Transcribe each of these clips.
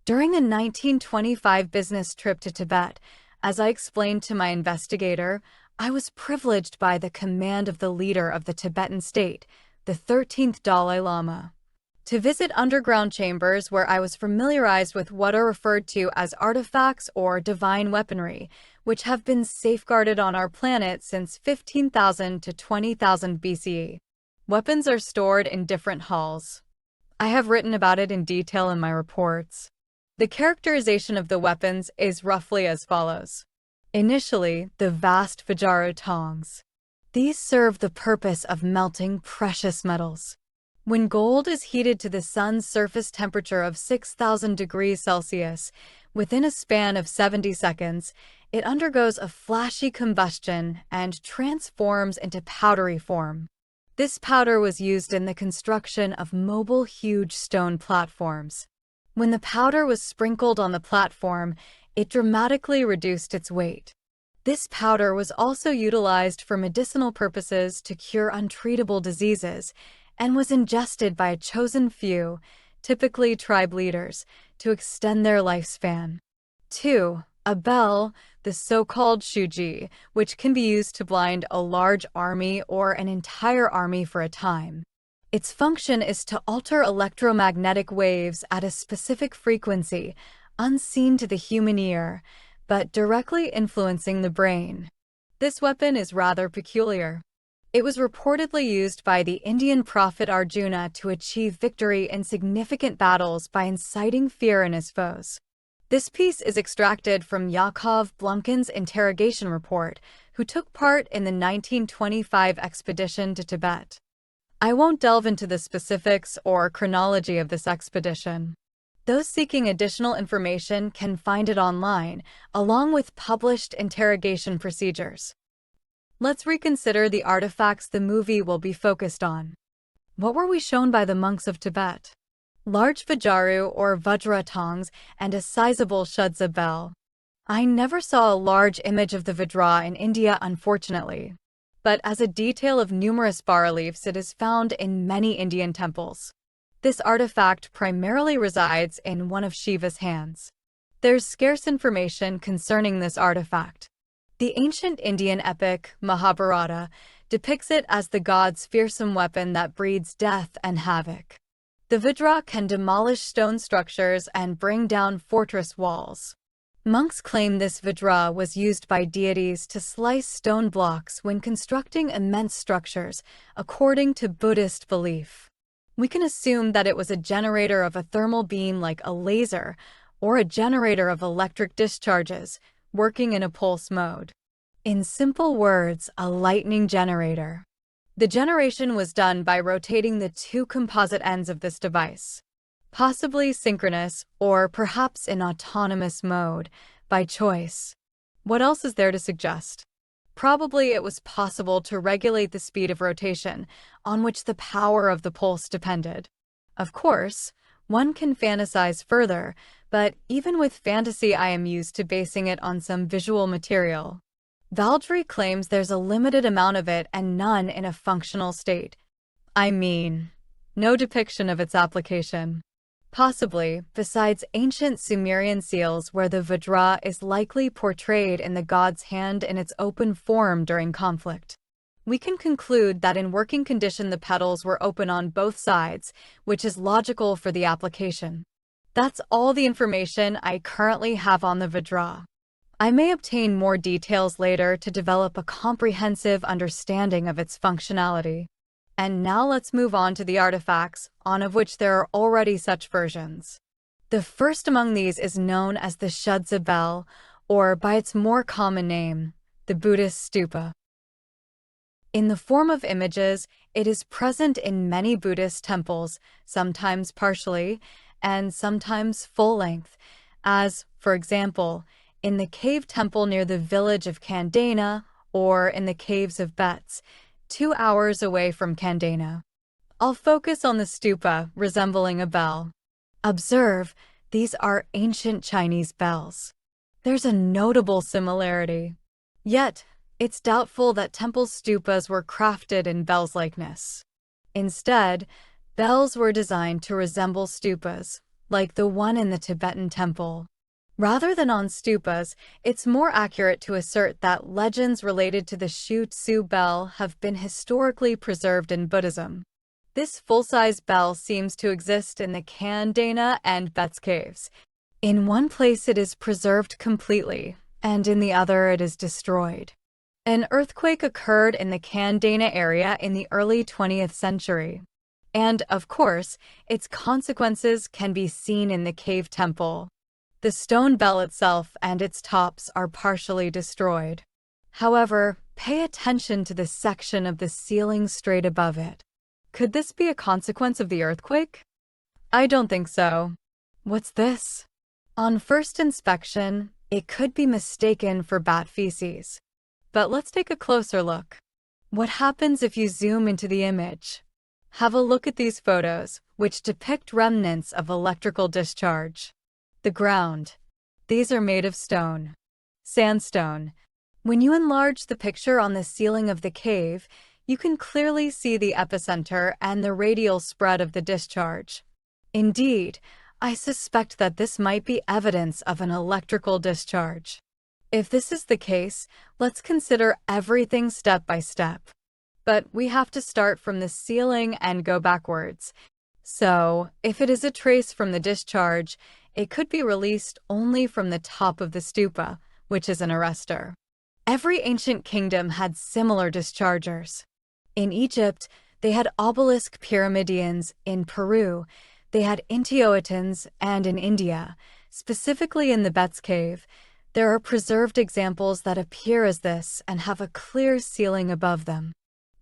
During a 1925 business trip to Tibet, as I explained to my investigator, I was privileged by the command of the leader of the Tibetan state, the 13th Dalai Lama, to visit underground chambers where I was familiarized with what are referred to as artifacts or divine weaponry, which have been safeguarded on our planet since 15,000 to 20,000 BCE. Weapons are stored in different halls. I have written about it in detail in my reports. The characterization of the weapons is roughly as follows. Initially, the vast Vajrayu tongs. These serve the purpose of melting precious metals. When gold is heated to the sun's surface temperature of 6,000 degrees Celsius, within a span of 70 seconds, it undergoes a flashy combustion and transforms into powdery form. This powder was used in the construction of mobile huge stone platforms. When the powder was sprinkled on the platform, it dramatically reduced its weight. This powder was also utilized for medicinal purposes to cure untreatable diseases, and was ingested by a chosen few, typically tribe leaders, to extend their lifespan. 2. A bell, the so-called shuji, which can be used to blind a large army or an entire army for a time. Its function is to alter electromagnetic waves at a specific frequency, unseen to the human ear, but directly influencing the brain. This weapon is rather peculiar. It was reportedly used by the Indian prophet Arjuna to achieve victory in significant battles by inciting fear in his foes. This piece is extracted from Yakov Blumkin's interrogation report, who took part in the 1925 expedition to Tibet. I won't delve into the specifics or chronology of this expedition. Those seeking additional information can find it online, along with published interrogation procedures. Let's reconsider the artifacts the movie will be focused on. What were we shown by the monks of Tibet? Large Vajrayu or Vajra tongs and a sizable Shudza bell. I never saw a large image of the Vajra in India, unfortunately. But as a detail of numerous bas-reliefs, it is found in many Indian temples. This artifact primarily resides in one of Shiva's hands. There's scarce information concerning this artifact. The ancient Indian epic, Mahabharata, depicts it as the god's fearsome weapon that breeds death and havoc. The Vajra can demolish stone structures and bring down fortress walls. Monks claim this Vajra was used by deities to slice stone blocks when constructing immense structures, according to Buddhist belief. We can assume that it was a generator of a thermal beam like a laser, or a generator of electric discharges, working in a pulse mode. In simple words, a lightning generator. The generation was done by rotating the two composite ends of this device, possibly synchronous or perhaps in autonomous mode, by choice. What else is there to suggest? Probably it was possible to regulate the speed of rotation, on which the power of the pulse depended. Of course, one can fantasize further, but even with fantasy I am used to basing it on some visual material. Valdry claims there's a limited amount of it and none in a functional state. I mean, no depiction of its application. Possibly, besides ancient Sumerian seals where the Vajra is likely portrayed in the god's hand in its open form during conflict. We can conclude that in working condition the petals were open on both sides, which is logical for the application. That's all the information I currently have on the Vajra. I may obtain more details later to develop a comprehensive understanding of its functionality. And now let's move on to the artifacts, on of which there are already such versions. The first among these is known as the Shudza bell, or by its more common name, the Buddhist stupa. In the form of images, it is present in many Buddhist temples, sometimes partially, and sometimes full-length, as, for example, in the cave temple near the village of Kandana, or in the caves of Betz, 2 hours away from Kandana. I'll focus on the stupa, resembling a bell. Observe, these are ancient Chinese bells. There's a notable similarity. Yet, it's doubtful that temple stupas were crafted in bells' likeness. Instead, bells were designed to resemble stupas, like the one in the Tibetan temple. Rather than on stupas, it's more accurate to assert that legends related to the Shu Tzu bell have been historically preserved in Buddhism. This full-size bell seems to exist in the Kandana and Betz caves. In one place it is preserved completely, and in the other it is destroyed. An earthquake occurred in the Kandana area in the early 20th century. And, of course, its consequences can be seen in the cave temple. The stone bell itself and its tops are partially destroyed. However, pay attention to the section of the ceiling straight above it. Could this be a consequence of the earthquake? I don't think so. What's this? On first inspection, it could be mistaken for bat feces. But let's take a closer look. What happens if you zoom into the image? Have a look at these photos, which depict remnants of electrical discharge. The ground. These are made of stone. Sandstone. When you enlarge the picture on the ceiling of the cave, you can clearly see the epicenter and the radial spread of the discharge. Indeed, I suspect that this might be evidence of an electrical discharge. If this is the case, let's consider everything step by step. But we have to start from the ceiling and go backwards. So, if it is a trace from the discharge, it could be released only from the top of the stupa, which is an arrestor. Every ancient kingdom had similar dischargers. In Egypt, they had obelisk pyramidions. In Peru, they had Intihuatans, and in India, specifically in the Betz cave, there are preserved examples that appear as this and have a clear ceiling above them.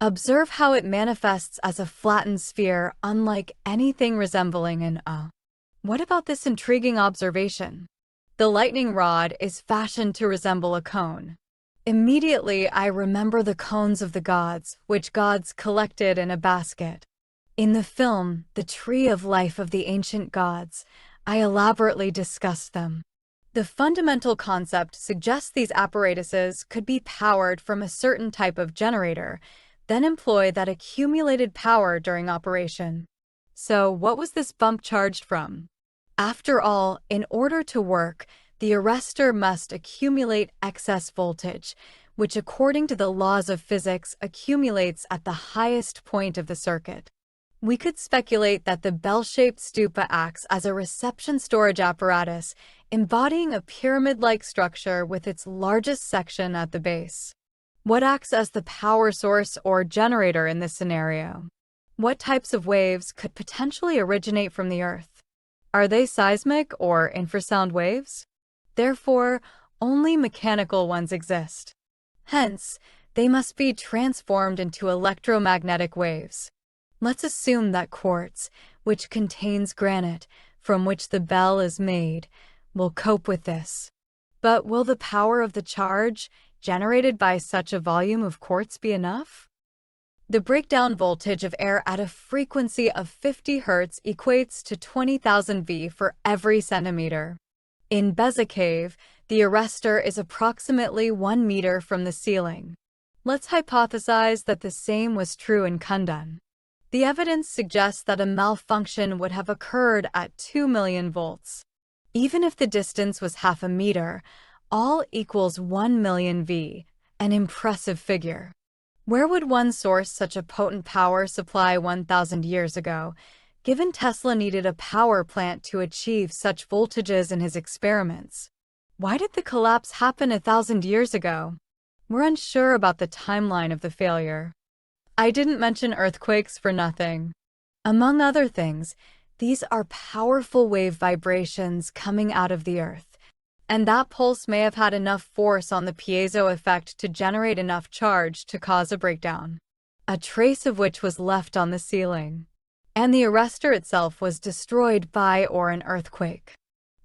Observe how it manifests as a flattened sphere, unlike anything resembling an A. What about this intriguing observation? The lightning rod is fashioned to resemble a cone. Immediately, I remember the cones of the gods, which gods collected in a basket. In the film, The Tree of Life of the Ancient Gods, I elaborately discussed them. The fundamental concept suggests these apparatuses could be powered from a certain type of generator, then employ that accumulated power during operation. So, what was this bump charged from? After all, in order to work, the arrestor must accumulate excess voltage, which according to the laws of physics accumulates at the highest point of the circuit. We could speculate that the bell-shaped stupa acts as a reception storage apparatus, embodying a pyramid-like structure with its largest section at the base. What acts as the power source or generator in this scenario? What types of waves could potentially originate from the Earth? Are they seismic or infrasound waves? Therefore, only mechanical ones exist. Hence, they must be transformed into electromagnetic waves. Let's assume that quartz, which contains granite, from which the bell is made, will cope with this. But will the power of the charge generated by such a volume of quartz be enough? The breakdown voltage of air at a frequency of 50 Hz equates to 20,000 V for every centimeter. In Beza Cave, the arrestor is approximately 1 meter from the ceiling. Let's hypothesize that the same was true in Kundan. The evidence suggests that a malfunction would have occurred at 2 million volts. Even if the distance was half a meter, all equals 1 million V, an impressive figure. Where would one source such a potent power supply 1,000 years ago, given Tesla needed a power plant to achieve such voltages in his experiments? Why did the collapse happen 1,000 years ago? We're unsure about the timeline of the failure. I didn't mention earthquakes for nothing. Among other things, these are powerful wave vibrations coming out of the Earth, and that pulse may have had enough force on the piezo effect to generate enough charge to cause a breakdown, a trace of which was left on the ceiling. And the arrestor itself was destroyed by or an earthquake.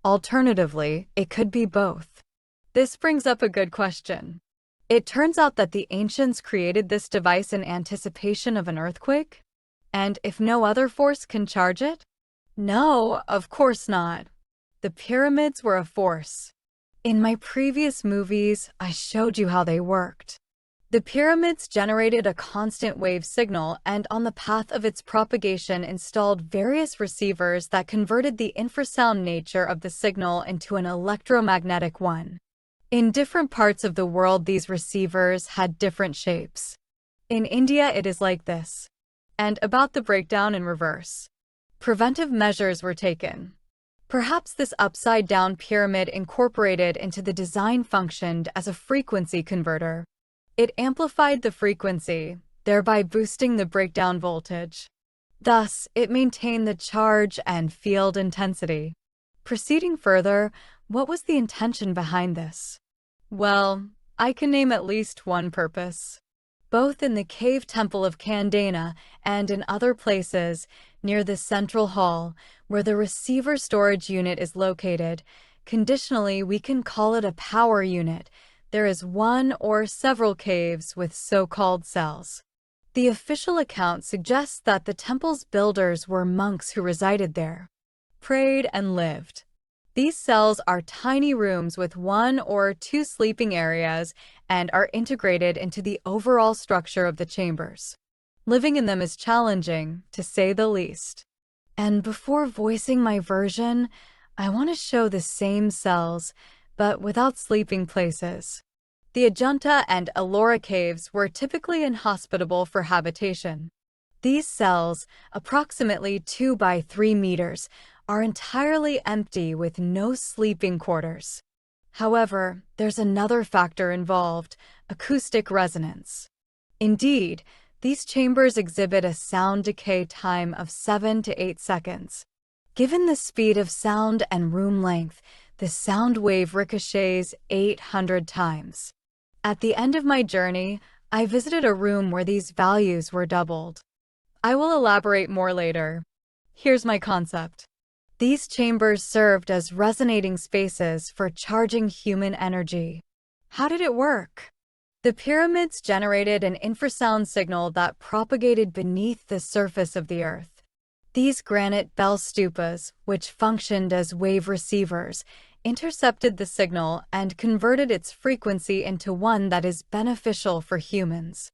Alternatively, it could be both. This brings up a good question. It turns out that the ancients created this device in anticipation of an earthquake? And if no other force can charge it? No, of course not. The pyramids were a force. In my previous movies, I showed you how they worked. The pyramids generated a constant wave signal and on the path of its propagation installed various receivers that converted the infrasound nature of the signal into an electromagnetic one. In different parts of the world, these receivers had different shapes. In India, it is like this. And about the breakdown in reverse. Preventive measures were taken. Perhaps this upside-down pyramid incorporated into the design functioned as a frequency converter. It amplified the frequency, thereby boosting the breakdown voltage. Thus, it maintained the charge and field intensity. Proceeding further, what was the intention behind this? Well, I can name at least one purpose. Both in the cave temple of Kandana and in other places, near the central hall, where the receiver storage unit is located, conditionally we can call it a power unit. There is one or several caves with so-called cells. The official account suggests that the temple's builders were monks who resided there, prayed and lived. These cells are tiny rooms with 1 or 2 sleeping areas and are integrated into the overall structure of the chambers. Living in them is challenging, to say the least. And before voicing my version, I want to show the same cells, but without sleeping places. The Ajanta and Ellora caves were typically inhospitable for habitation. These cells, approximately 2 by 3 meters, are entirely empty with no sleeping quarters. However, there's another factor involved: acoustic resonance. Indeed, these chambers exhibit a sound decay time of 7 to 8 seconds. Given the speed of sound and room length, the sound wave ricochets 800 times. At the end of my journey, I visited a room where these values were doubled. I will elaborate more later. Here's my concept. These chambers served as resonating spaces for charging human energy. How did it work? The pyramids generated an infrasound signal that propagated beneath the surface of the earth. These granite bell stupas, which functioned as wave receivers, intercepted the signal and converted its frequency into one that is beneficial for humans.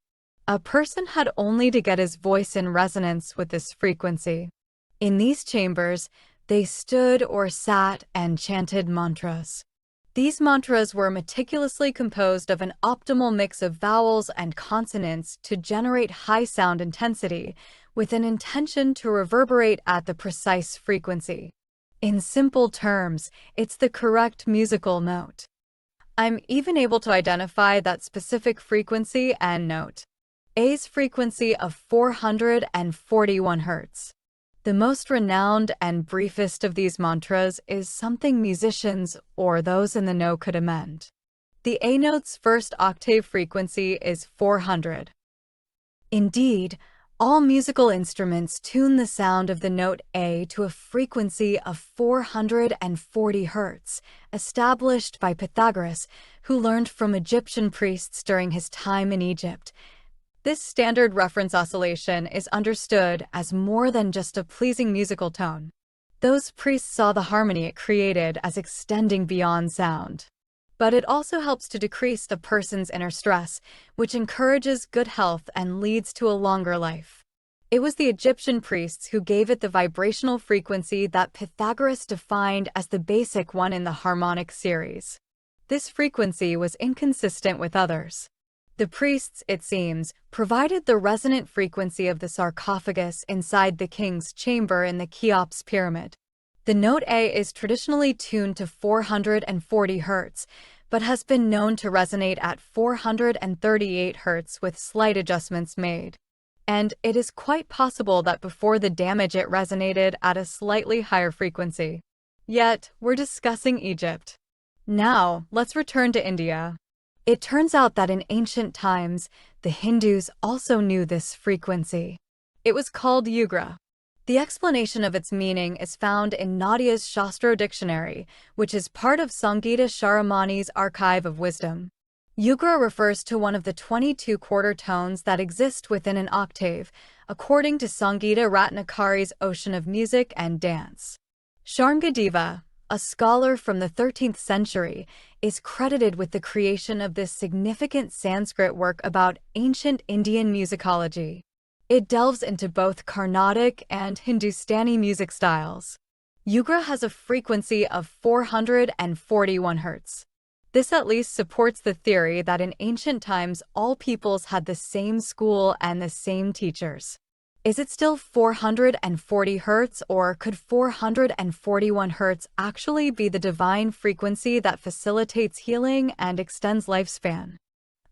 A person had only to get his voice in resonance with this frequency. In these chambers, they stood or sat and chanted mantras. These mantras were meticulously composed of an optimal mix of vowels and consonants to generate high sound intensity, with an intention to reverberate at the precise frequency. In simple terms, it's the correct musical note. I'm even able to identify that specific frequency and note. A's frequency of 441 Hz. The most renowned and briefest of these mantras is something musicians or those in the know could amend. The A note's first octave frequency is 400. Indeed, all musical instruments tune the sound of the note A to a frequency of 440 Hz, established by Pythagoras, who learned from Egyptian priests during his time in Egypt. This standard reference oscillation is understood as more than just a pleasing musical tone. Those priests saw the harmony it created as extending beyond sound. But it also helps to decrease a person's inner stress, which encourages good health and leads to a longer life. It was the Egyptian priests who gave it the vibrational frequency that Pythagoras defined as the basic one in the harmonic series. This frequency was inconsistent with others. The priests, it seems, provided the resonant frequency of the sarcophagus inside the king's chamber in the Cheops pyramid. The note A is traditionally tuned to 440 Hz, but has been known to resonate at 438 Hz with slight adjustments made. And it is quite possible that before the damage it resonated at a slightly higher frequency. Yet, we're discussing Egypt. Now, let's return to India. It turns out that in ancient times, the Hindus also knew this frequency. It was called Yugra. The explanation of its meaning is found in Nadia's Shastro dictionary, which is part of Sangita Sharamani's Archive of Wisdom. Yugra refers to one of the 22 quarter tones that exist within an octave, according to Sangita Ratnakari's Ocean of Music and Dance. Sharngadeva, a scholar from the 13th century, is credited with the creation of this significant Sanskrit work about ancient Indian musicology. It delves into both Carnatic and Hindustani music styles. Yugra has a frequency of 441 Hz. This at least supports the theory that in ancient times all peoples had the same school and the same teachers. Is it still 440 Hz, or could 441 Hz actually be the divine frequency that facilitates healing and extends lifespan?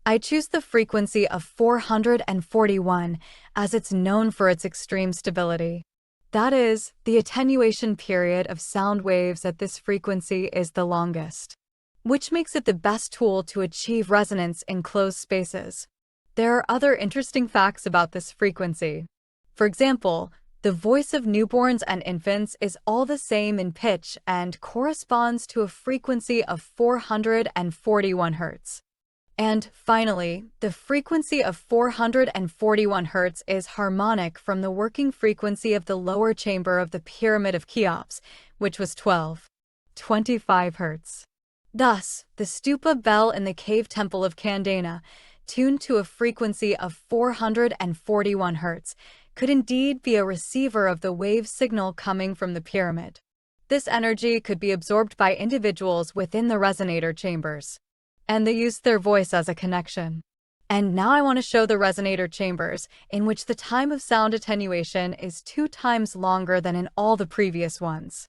I choose the frequency of 441 as it's known for its extreme stability. That is, the attenuation period of sound waves at this frequency is the longest, which makes it the best tool to achieve resonance in closed spaces. There are other interesting facts about this frequency. For example, the voice of newborns and infants is all the same in pitch and corresponds to a frequency of 441 Hz. And finally, the frequency of 441 Hz is harmonic from the working frequency of the lower chamber of the Pyramid of Cheops, which was 25 Hz. Thus, the stupa bell in the cave temple of Kandana, tuned to a frequency of 441 Hz, could indeed be a receiver of the wave signal coming from the pyramid. This energy could be absorbed by individuals within the resonator chambers, and they used their voice as a connection. And now I want to show the resonator chambers, in which the time of sound attenuation is 2 times longer than in all the previous ones.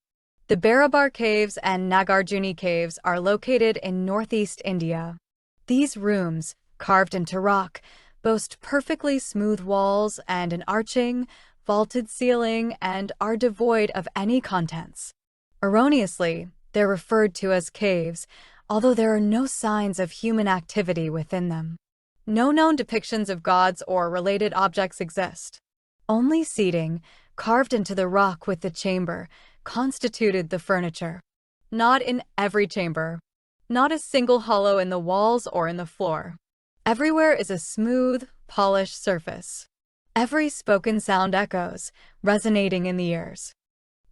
The Barabar caves and Nagarjuni caves are located in northeast India. These rooms, carved into rock, boast perfectly smooth walls and an arching, vaulted ceiling and are devoid of any contents. Erroneously, they're referred to as caves, although there are no signs of human activity within them. No known depictions of gods or related objects exist. Only seating, carved into the rock with the chamber, constituted the furniture. Not in every chamber. Not a single hollow in the walls or in the floor. Everywhere is a smooth, polished surface. Every spoken sound echoes, resonating in the ears,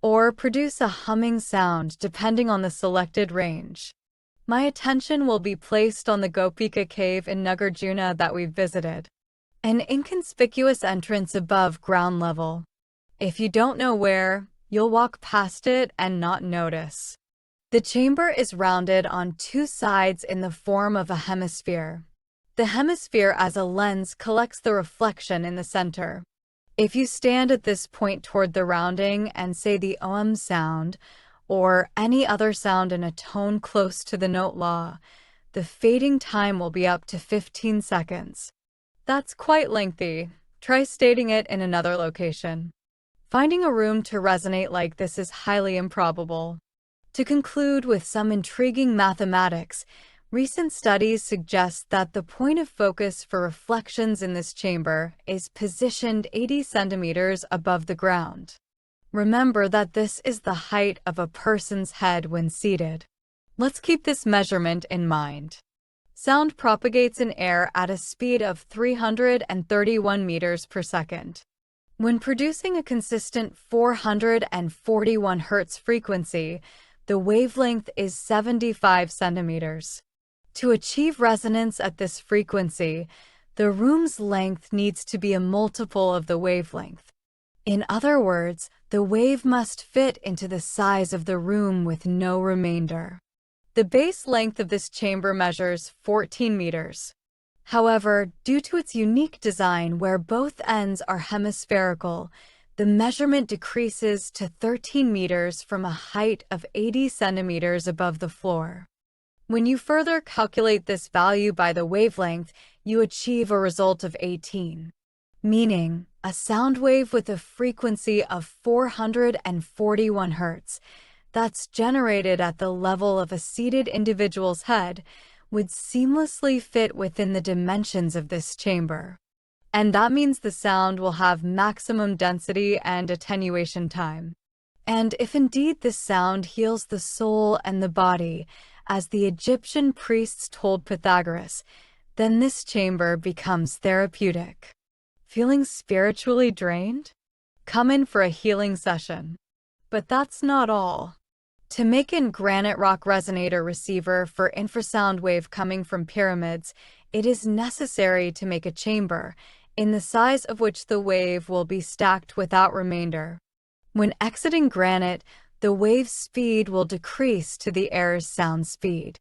or produce a humming sound depending on the selected range. My attention will be placed on the Gopika cave in Nagarjuna that we've visited, an inconspicuous entrance above ground level. If you don't know where, you'll walk past it and not notice. The chamber is rounded on 2 sides in the form of a hemisphere. The hemisphere as a lens collects the reflection in the center. If you stand at this point toward the rounding and say the Om sound, or any other sound in a tone close to the note law, the fading time will be up to 15 seconds. That's quite lengthy. Try stating it in another location. Finding a room to resonate like this is highly improbable. To conclude with some intriguing mathematics, recent studies suggest that the point of focus for reflections in this chamber is positioned 80 centimeters above the ground. Remember that this is the height of a person's head when seated. Let's keep this measurement in mind. Sound propagates in air at a speed of 331 meters per second. When producing a consistent 441 Hz frequency, the wavelength is 75 centimeters. To achieve resonance at this frequency, the room's length needs to be a multiple of the wavelength. In other words, the wave must fit into the size of the room with no remainder. The base length of this chamber measures 14 meters. However, due to its unique design where both ends are hemispherical, the measurement decreases to 13 meters from a height of 80 centimeters above the floor. When you further calculate this value by the wavelength, you achieve a result of 18, meaning a sound wave with a frequency of 441 Hz that's generated at the level of a seated individual's head would seamlessly fit within the dimensions of this chamber. And that means the sound will have maximum density and attenuation time. And if indeed this sound heals the soul and the body, as the Egyptian priests told Pythagoras, then this chamber becomes therapeutic. Feeling spiritually drained? Come in for a healing session. But that's not all. To make a granite rock resonator receiver for infrasound wave coming from pyramids, it is necessary to make a chamber, in the size of which the wave will be stacked without remainder. When exiting granite, the wave's speed will decrease to the air's sound speed.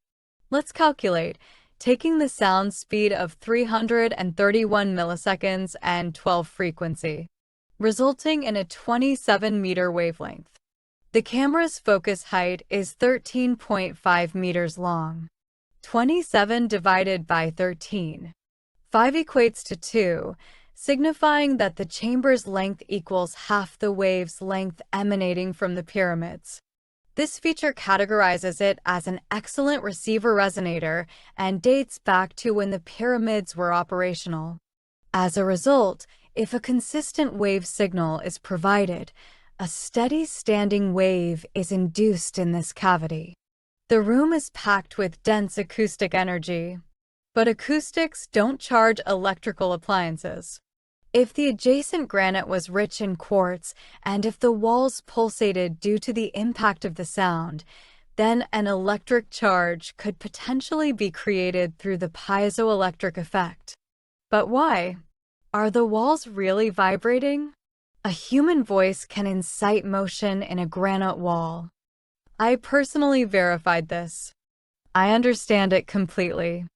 Let's calculate, taking the sound speed of 331 milliseconds and 12 frequency, resulting in a 27-meter wavelength. The camera's focus height is 13.5 meters long. 27 divided by 13. 5 equates to 2, signifying that the chamber's length equals half the wave's length emanating from the pyramids. This feature categorizes it as an excellent receiver resonator and dates back to when the pyramids were operational. As a result, if a consistent wave signal is provided, a steady standing wave is induced in this cavity. The room is packed with dense acoustic energy, but acoustics don't charge electrical appliances. If the adjacent granite was rich in quartz, and if the walls pulsated due to the impact of the sound, then an electric charge could potentially be created through the piezoelectric effect. But why? Are the walls really vibrating? A human voice can incite motion in a granite wall. I personally verified this. I understand it completely.